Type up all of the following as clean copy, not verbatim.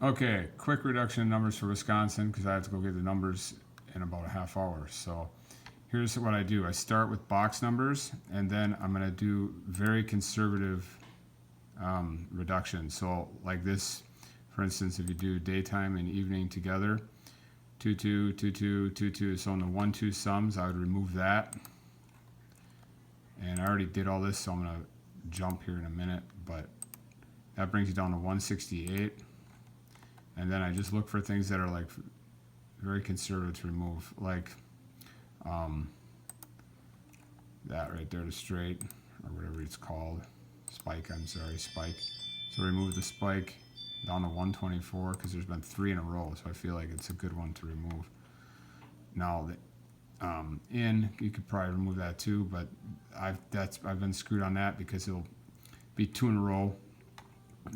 Okay, quick reduction in numbers for Wisconsin because I have to go get the numbers in about a half hour. So here's what I do. I start with box numbers, and then I'm going to do very conservative reduction. So like this, for instance, if you do daytime and evening together, 2 2 2 2 2 2. So in the 1 2 sums, I would remove that. And I already did all this, so I'm going to jump here in a minute, but that brings you down to 168. And then I just look for things that are like very conservative to remove, like that right there, the straight, or whatever it's called. Spike, I'm sorry, spike. So remove the spike down to 124 because there's been 3 in a row, so I feel like it's a good one to remove. Now, in, you could probably remove that too, but I've been screwed on that because it'll be 2 in a row,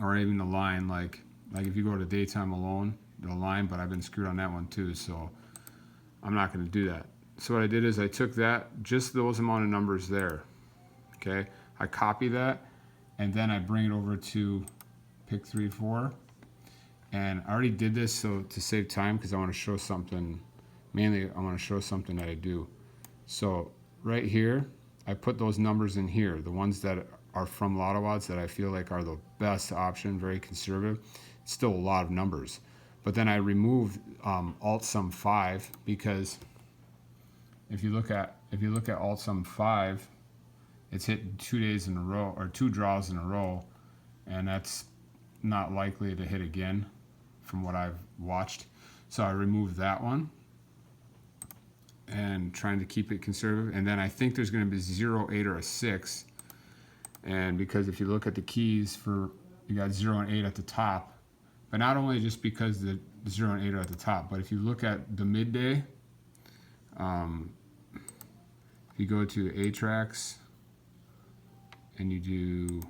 or even the line, like if you go to daytime alone, the line, but I've been screwed on that one too, so I'm not going to do that. So what I did is I took that, just those amount of numbers there, okay? I copy that, and then I bring it over to pick 3, 4, and I already did this so to save time because I want to show something, mainly I want to show something that I do. So right here, I put those numbers in here, the ones that are from Lotto odds that I feel like are the best option, very conservative. Still a lot of numbers, but then I removed alt sum 5 because if you look at alt sum 5, it's hit 2 days in a row or 2 draws in a row, and that's not likely to hit again from what I've watched. So I removed that one and trying to keep it conservative. And then I think there's going to be 0, 8, or a 6, and because if you look at the keys for, you got 0 and 8 at the top. But not only just because the 0 and 8 are at the top, but if you look at the midday, if you go to A-Tracks and you do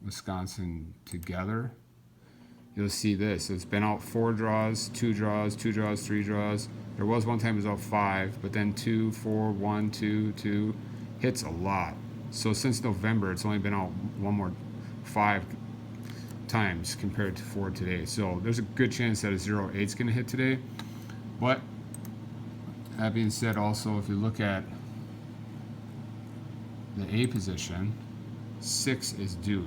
Wisconsin together, you'll see this. It's been out 4 draws, 2 draws, 2 draws, 3 draws. There was one time it was out 5, but then 2, 4, 1, 2, 2. Hits a lot. So since November, it's only been out 5 times compared to 4 today. So there's a good chance that a 0, 8 is going to hit today. But that being said, also if you look at the A position, 6 is due.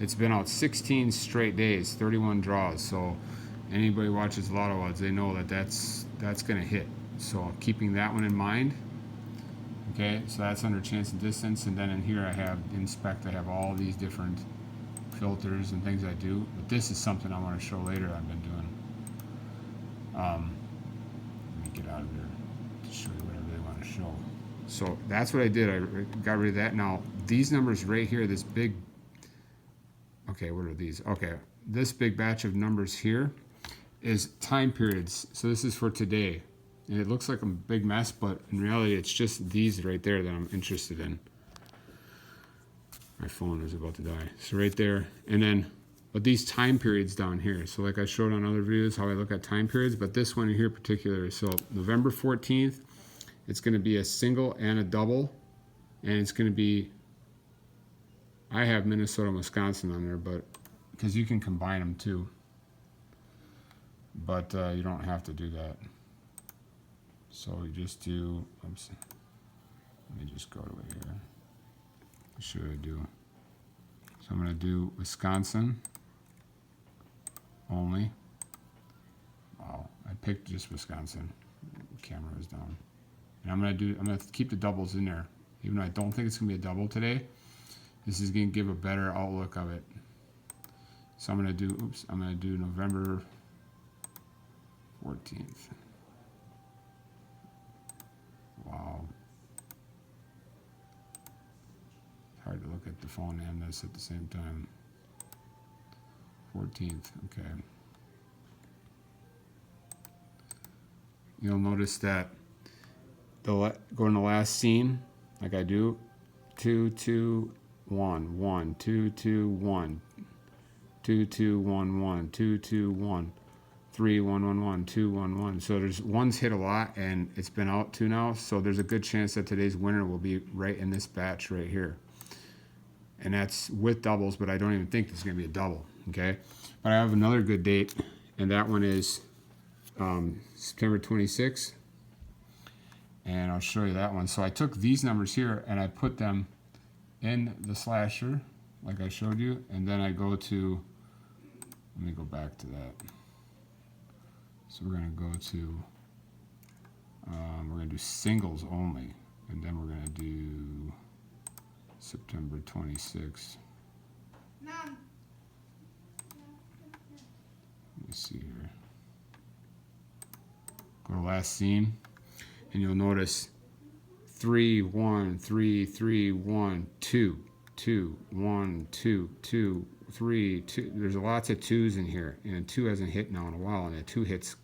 It's been out 16 straight days, 31 draws. So anybody watches Lotto odds, they know that that's going to hit. So keeping that one in mind. Okay, so that's under chance and distance, and then in here I have inspect. I have all these different filters and things I do, but this is something I want to show later I've been doing. Let me get out of there to show you what I really want to show. So that's what I did. I got rid of that. Now these numbers right here, this big, okay, what are these? Okay, this big batch of numbers here is time periods. So this is for today, and it looks like a big mess, but in reality it's just these right there that I'm interested in. My phone is about to die. So right there, and then, but these time periods down here. So like I showed on other videos how I look at time periods, but this one here particular. So November 14th, it's going to be a single and a double, and it's going to be, I have Minnesota and Wisconsin on there, but because you can combine them too, but you don't have to do that. So we just do, oops, let me just go to it here. What should I do? So I'm going to do Wisconsin only. Wow, I picked just Wisconsin. The camera is down. And I'm going to keep the doubles in there. Even though I don't think it's going to be a double today, this is going to give a better outlook of it. So I'm going to do November 14th. Wow. Hard to look at the phone and this at the same time. 14th, okay. You'll notice that go in the last scene, like I do, 2, 2, 1, 1, 2, 2, 1, 2, 2, 1, 1, 2, 2, 1, 3, 1, 1, 1, 2, 1, 1. So there's one's hit a lot, and it's been out 2 now. So there's a good chance that today's winner will be right in this batch right here. And that's with doubles, but I don't even think this is going to be a double, okay? But I have another good date and that one is September 26th. And I'll show you that one. So I took these numbers here and I put them in the slasher, like I showed you, and then I go to, let me go back to that. So we're going to go to, we're going to do singles only, and then we're going to do September 26th. Mom. Let me see here. Go to last scene, and you'll notice 3 1 3 3 1 2 2 1 2 2 3 2. There's lots of 2s in here, and a 2 hasn't hit now in a while, and a 2 hits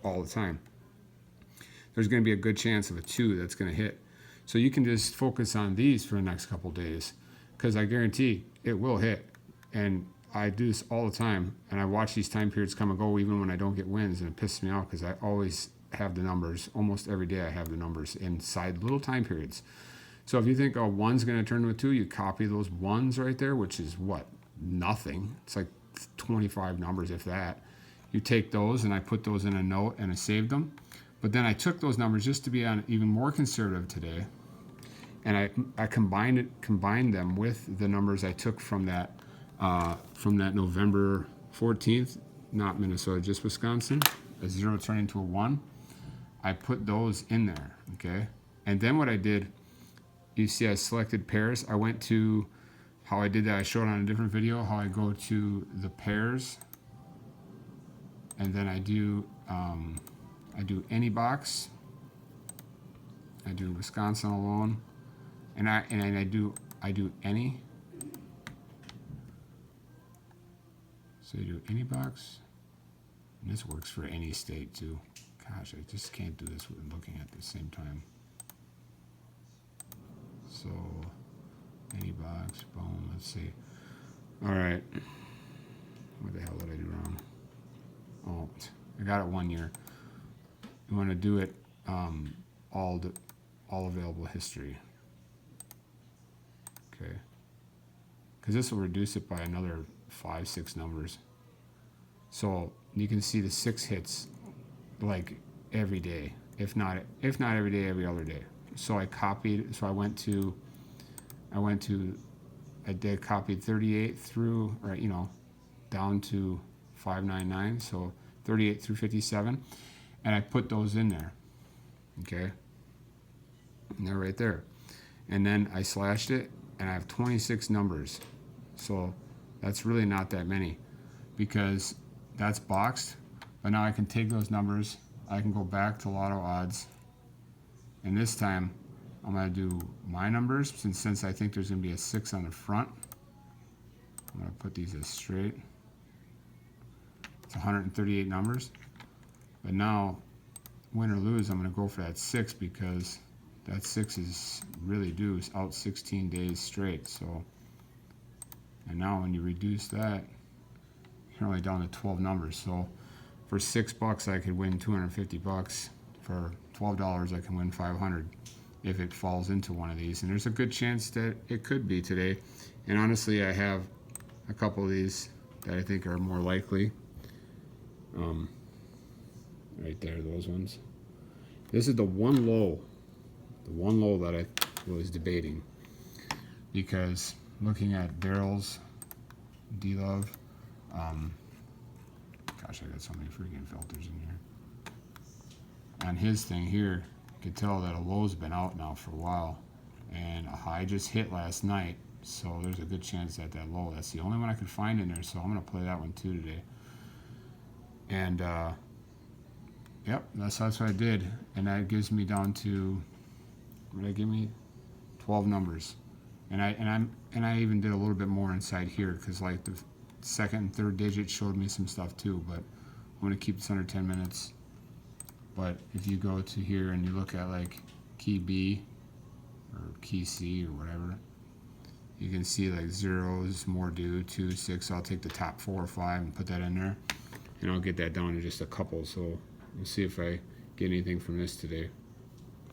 all the time. There's going to be a good chance of a 2 that's going to hit. So you can just focus on these for the next couple days, because I guarantee it will hit. And I do this all the time, and I watch these time periods come and go even when I don't get wins, and it pisses me off because I always have the numbers. Almost every day I have the numbers inside little time periods. So if you think, oh, 1's going to turn to a 2, you copy those 1s right there, which is what? Nothing. It's like 25 numbers, if that. You take those, and I put those in a note, and I saved them. But then I took those numbers just to be on even more conservative today, and I combined them with the numbers I took from that November 14th, not Minnesota, just Wisconsin, a 0 turning into a 1. I put those in there, okay? And then what I did, you see I selected pairs. I went to how I did that. I showed on a different video how I go to the pairs, and then I do any box. I do Wisconsin alone, and I do any. So you do any box, and this works for any state too. Gosh, I just can't do this with looking at the same time. So any box, boom. Let's see. All right. What the hell did I do wrong? Oh, I got it 1 year. You want to do it all available history. Okay. Because this will reduce it by another 5, 6 numbers. So you can see the 6 hits like every day, if not every day, every other day. So I copied. So I did copied 38 through, or down to 599. So 38 through 57, and I put those in there. Okay. And they're right there. And then I slashed it, and I have 26 numbers. So that's really not that many, because that's boxed. But now I can take those numbers, I can go back to Lotto odds, and this time I'm going to do my numbers, since I think there's going to be a 6 on the front. I'm going to put these as straight. It's 138 numbers. But now, win or lose, I'm going to go for that 6, because that 6 is really due. It's out 16 days straight. So, and now when you reduce that, you're only down to 12 numbers. So for $6 I could win 250 bucks. For $12 I can win 500 if it falls into one of these. And there's a good chance that it could be today. And honestly, I have a couple of these that I think are more likely. Right there, those ones. This is the one low that I was debating, because looking at Daryl's D-Love, gosh, I got so many freaking filters in here. On his thing here, you can tell that a low's been out now for a while, and a high just hit last night, so there's a good chance that low, that's the only one I could find in there, so I'm going to play that one too today. And yep, that's what I did, and that gives me down to, what did it give me? 12 numbers. And I even did a little bit more inside here, because like the second and third digit showed me some stuff too, but I'm going to keep this under 10 minutes. But if you go to here and you look at like key B or key C or whatever, you can see like 0 is more due, 2, 6. So I'll take the top 4 or 5 and put that in there, and I'll get that down to just a couple. So we'll see if I get anything from this today.